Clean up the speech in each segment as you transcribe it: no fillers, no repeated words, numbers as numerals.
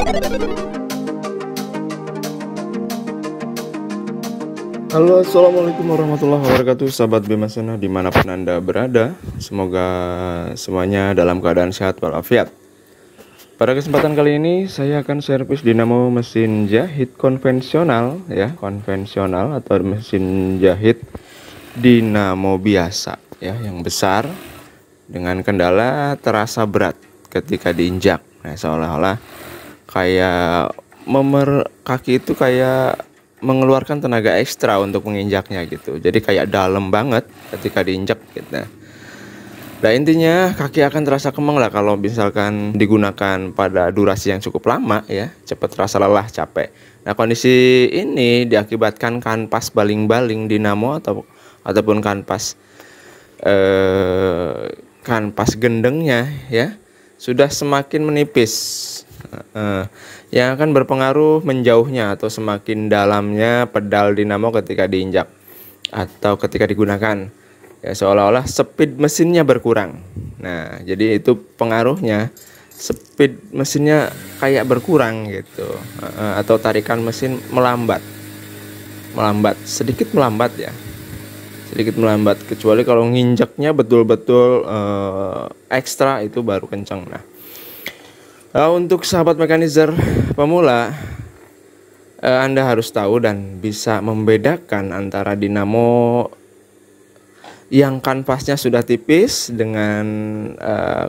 Halo, assalamualaikum warahmatullahi wabarakatuh, sahabat Bimasena dimanapun anda berada. Semoga semuanya dalam keadaan sehat walafiat. Pada kesempatan kali ini saya akan servis dinamo mesin jahit konvensional, ya, konvensional atau mesin jahit dinamo biasa, ya, yang besar dengan kendala terasa berat ketika diinjak. Nah, seolah-olah kayak kaki itu kayak mengeluarkan tenaga ekstra untuk menginjaknya gitu. Jadi kayak dalam banget ketika diinjak gitu. Nah, intinya kaki akan terasa kemeng lah kalau misalkan digunakan pada durasi yang cukup lama, ya, cepat terasa lelah, capek. Nah, kondisi ini diakibatkan kanvas baling-baling dinamo ataupun kanvas gendengnya, ya, sudah semakin menipis. Yang akan berpengaruh menjauhnya atau semakin dalamnya pedal dinamo ketika diinjak atau ketika digunakan, ya, seolah-olah speed mesinnya berkurang. Nah, jadi itu pengaruhnya, speed mesinnya kayak berkurang gitu, atau tarikan mesin melambat, sedikit melambat, ya, sedikit melambat, kecuali kalau nginjaknya betul-betul ekstra, itu baru kencang. Nah, untuk sahabat mekanizer pemula, Anda harus tahu dan bisa membedakan antara dinamo yang kanvasnya sudah tipis dengan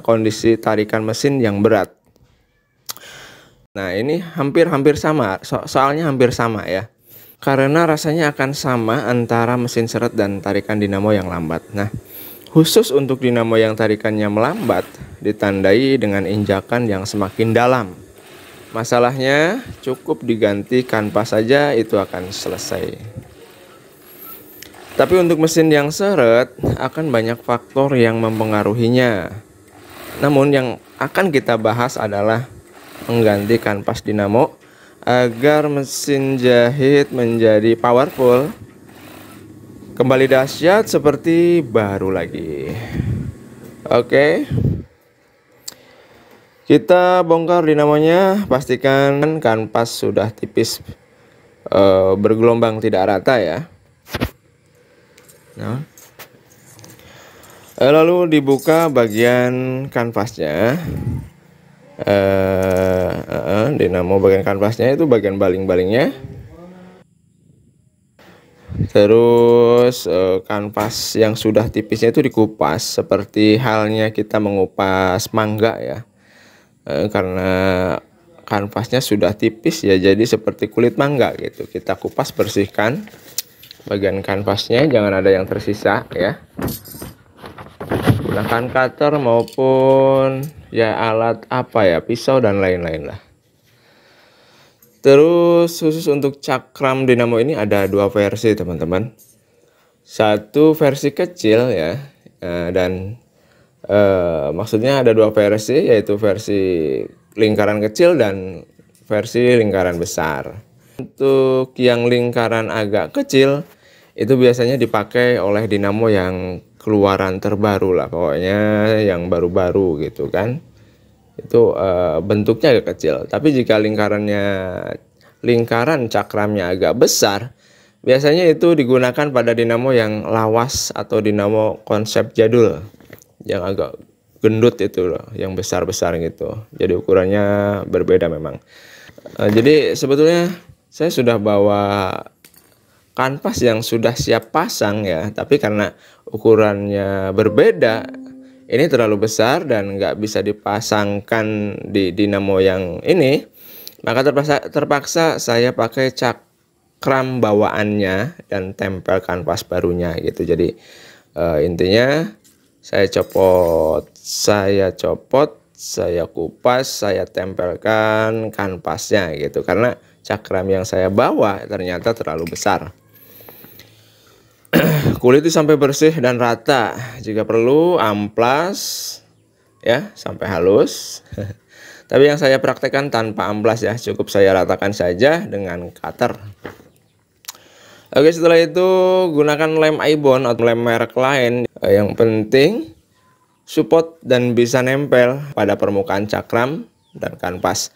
kondisi tarikan mesin yang berat. Nah, ini hampir sama, soalnya hampir sama, ya, karena rasanya akan sama antara mesin seret dan tarikan dinamo yang lambat. Nah, khusus untuk dinamo yang tarikannya melambat ditandai dengan injakan yang semakin dalam. Masalahnya cukup diganti kanvas saja itu akan selesai. Tapi untuk mesin yang seret akan banyak faktor yang mempengaruhinya. Namun yang akan kita bahas adalah mengganti kanvas dinamo agar mesin jahit menjadi powerful, kembali dahsyat seperti baru lagi. Oke, kita bongkar dinamonya. Pastikan kanvas sudah tipis, bergelombang, tidak rata, ya. Nah, lalu dibuka bagian kanvasnya. Dinamo bagian kanvasnya itu bagian baling-balingnya. Terus kanvas yang sudah tipisnya itu dikupas seperti halnya kita mengupas mangga, ya. Karena kanvasnya sudah tipis, ya, jadi seperti kulit mangga gitu. Kita kupas, bersihkan bagian kanvasnya, jangan ada yang tersisa, ya. Gunakan cutter maupun, ya, alat apa, ya, pisau dan lain-lain lah. Terus khusus untuk cakram dinamo ini ada dua versi, teman-teman. Satu versi kecil, ya, dan maksudnya ada dua versi, yaitu versi lingkaran kecil dan versi lingkaran besar. Untuk yang lingkaran agak kecil itu biasanya dipakai oleh dinamo yang keluaran terbaru lah, pokoknya yang baru-baru gitu kan. Itu bentuknya agak kecil. Tapi jika lingkaran cakramnya agak besar, biasanya itu digunakan pada dinamo yang lawas atau dinamo konsep jadul, yang agak gendut itu loh, yang besar-besar gitu. Jadi ukurannya berbeda memang. Jadi sebetulnya saya sudah bawa kanvas yang sudah siap pasang, ya, tapi karena ukurannya berbeda, ini terlalu besar dan nggak bisa dipasangkan di dinamo yang ini, maka terpaksa saya pakai cakram bawaannya dan tempel kanvas barunya gitu. Jadi intinya saya copot, saya kupas, saya tempelkan kanvasnya gitu, karena cakram yang saya bawa ternyata terlalu besar. Kuliti sampai bersih dan rata. Jika perlu amplas, ya, sampai halus. Tapi yang saya praktekkan tanpa amplas, ya, cukup saya ratakan saja dengan cutter. Oke, setelah itu gunakan lem Ibon atau lem merek lain. Yang penting support dan bisa nempel pada permukaan cakram dan kanvas.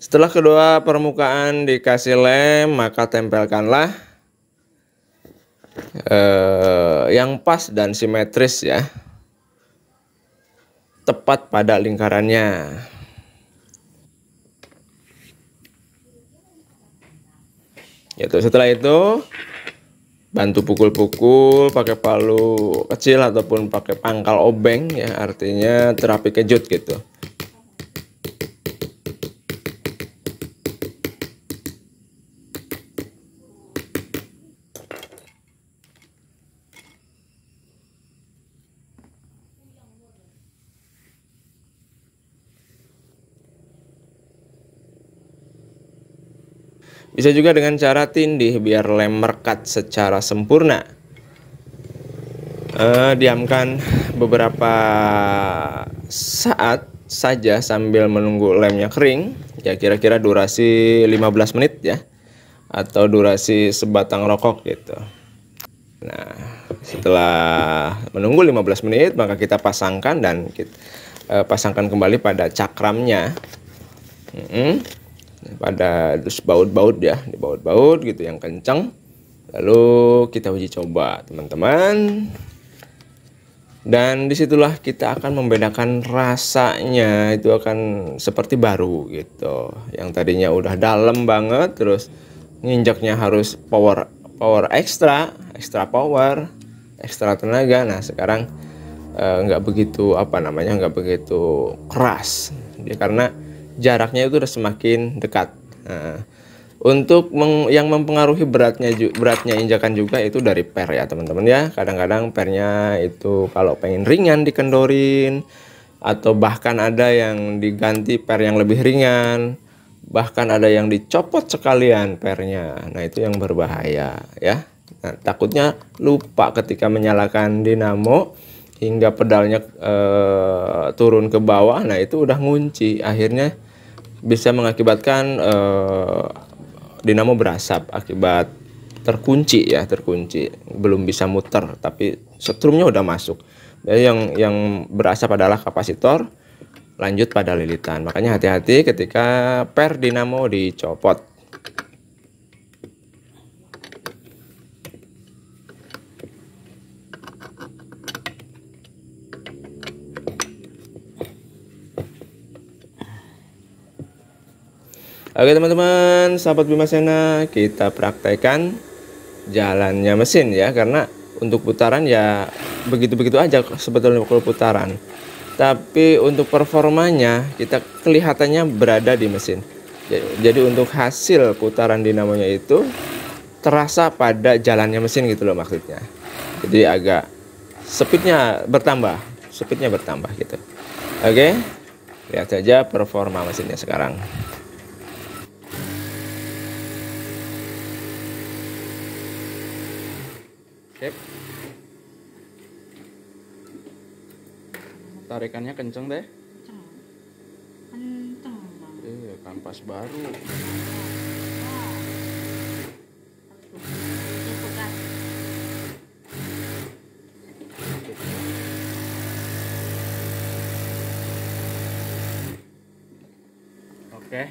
Setelah kedua permukaan dikasih lem, maka tempelkanlah yang pas dan simetris ya, tepat pada lingkarannya. Gitu. Setelah itu bantu pukul-pukul pakai palu kecil ataupun pakai pangkal obeng ya, artinya terapi kejut gitu. Bisa juga dengan cara tindih biar lem merekat secara sempurna. Diamkan beberapa saat saja sambil menunggu lemnya kering. Ya kira-kira durasi 15 menit ya. Atau durasi sebatang rokok gitu. Nah, setelah menunggu 15 menit maka kita pasangkan dan pasangkan kembali pada cakramnya. Pada baut-baut ya, di baut-baut gitu yang kencang. Lalu kita uji coba teman-teman. Dan disitulah kita akan membedakan rasanya, itu akan seperti baru gitu. Yang tadinya udah dalam banget, terus nginjaknya harus power ekstra power, ekstra tenaga. Nah sekarang nggak begitu nggak begitu keras, karena jaraknya itu udah semakin dekat. Nah, untuk yang mempengaruhi beratnya injakan juga itu dari per ya teman-teman ya. Kadang-kadang pernya itu kalau pengen ringan dikendorin, atau bahkan ada yang diganti per yang lebih ringan, bahkan ada yang dicopot sekalian pernya. Nah itu yang berbahaya ya. Nah, takutnya lupa ketika menyalakan dinamo hingga pedalnya turun ke bawah. Nah itu udah ngunci, akhirnya bisa mengakibatkan dinamo berasap akibat terkunci ya, belum bisa muter tapi setrumnya udah masuk. Jadi yang berasap adalah kapasitor, lanjut pada lilitan. Makanya hati-hati ketika per dinamo dicopot. Oke teman-teman, sahabat Bimasena, kita praktekkan jalannya mesin ya, karena untuk putaran ya begitu-begitu aja sebetulnya kalau putaran. Tapi untuk performanya kita kelihatannya berada di mesin. Jadi untuk hasil putaran dinamonya itu terasa pada jalannya mesin gitu loh maksudnya. Jadi agak speednya bertambah gitu. Oke, lihat saja performa mesinnya sekarang. Oke. Tarikannya kenceng deh. Kenceng banget. Kampas baru. Oke.